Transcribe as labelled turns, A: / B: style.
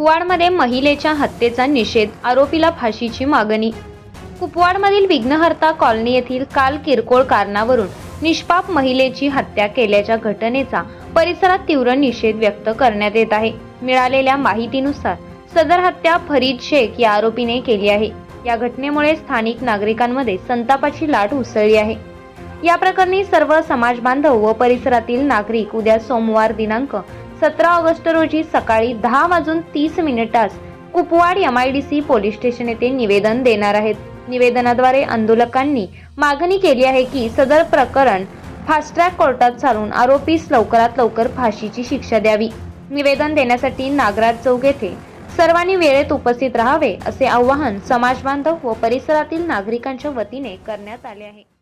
A: कुपवाडमध्ये महिलेच्या हत्येचा निषेध, आरोपीला फाशीची मागणी। कुपवाडमधील विघ्नहर्ता कॉलनी येथील काल किरकोळ कारणावरून निष्पाप महिलेची हत्या केल्याच्या घटनेचा परिसरात तीव्र निषेध व्यक्त करण्यात येत आहे। मिळालेल्या माहितीनुसार सदर हत्या फरीद शेख या आरोपीने केली आहे। या घटनेमुळे स्थानिक नागरिकांमध्ये संतापाची लाट उसळली आहे। या प्रकरणी सर्व समाज बांधव व परिसरातील नागरिक उद्या सोमवार दिनांक 17 ऑगस्ट रोजी सकाळी 10:30 कुपवाड MIDC पोलीस स्टेशन येथे निवेदन देणार आहेत। निवेदनाद्वारे आंदोलकांनी मागणी केली आहे की सदर प्रकरण फास्ट ट्रॅक कोर्टात चालून आरोपीस लवकरात लवकर फाशीची शिक्षा द्यावी। निवेदन देण्यासाठी नागराज चौक येथे सर्वांनी वेळेत उपस्थित राहावे असे आवाहन समाज बांधव व परिसरातील नागरिकांच्या वतीने करण्यात आले आहे।